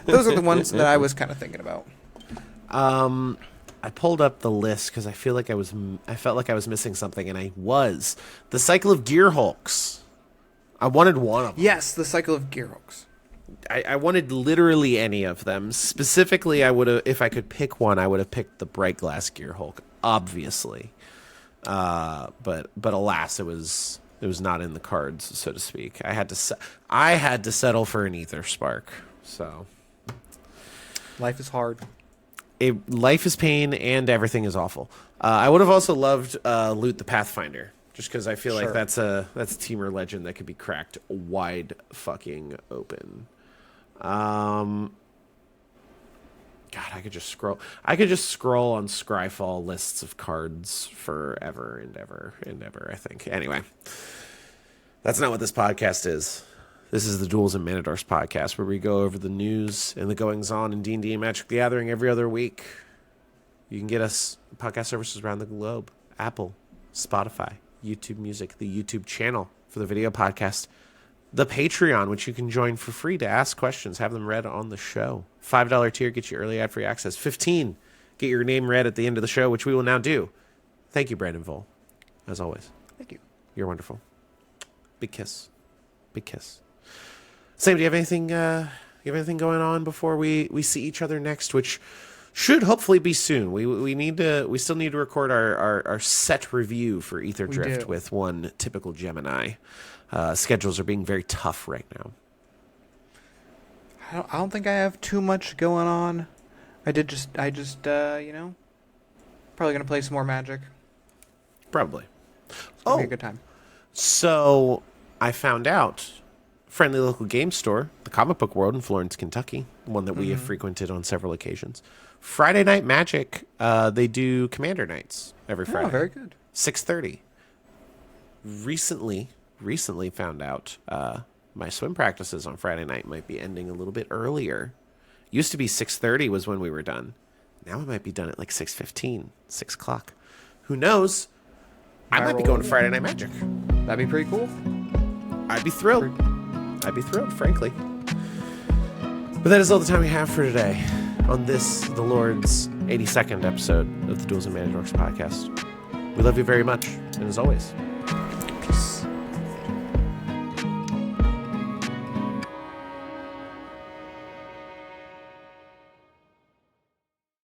those are the ones that I was kind of thinking about. I pulled up the list because I felt like I was missing something, and I was. The Cycle of Gearhulks. I wanted one of them. Yes, the Cycle of Gearhulks. I wanted literally any of them. Specifically, I would have, if I could pick one, I would have picked the Bright Glass Gearhulk, obviously. But alas, it was not in the cards, so to speak. I had to settle for an Ether Spark. So Life is hard. Life is pain, and everything is awful. I would have also loved Loot the Pathfinder, just because I feel like that's a Teamer legend that could be cracked wide fucking open. God, I could just scroll on Scryfall lists of cards forever and ever and ever, I think. Anyway, that's not what this podcast is. This is the Duels and Manadorks podcast, where we go over the news and the goings-on in D&D and Magic the Gathering every other week. You can get us podcast services around the globe. Apple, Spotify, YouTube Music, the YouTube channel for the video podcast, the Patreon, which you can join for free to ask questions, have them read on the show. $5 tier gets you early ad-free access. $15, get your name read at the end of the show, which we will now do. Thank you, Brandon Vole, as always. Thank you. You're wonderful. Big kiss. Big kiss. Sam, do you have anything going on before we see each other next, which should hopefully be soon? We still need to record our set review for Ether Drift with one typical Gemini. Schedules are being very tough right now. I don't think I have too much going on. I just probably gonna play some more Magic. Probably. It's gonna be a good time. So I found out, friendly local game store, the Comic Book World in Florence, Kentucky, one that we have frequented on several occasions. Friday Night Magic, they do Commander nights every Friday. Oh, very good. 6:30. Recently found out my swim practices on Friday night might be ending a little bit earlier. Used to be 6:30 was when we were done. Now I might be done at like 6:15, 6 o'clock. Who knows? I might be Viral. going to Friday Night Magic. That'd be pretty cool. I'd be thrilled. I'd be thrilled, frankly. But that is all the time we have for today on this, the Lord's 82nd episode of the Duels and Mana Dorks podcast. We love you very much, and as always,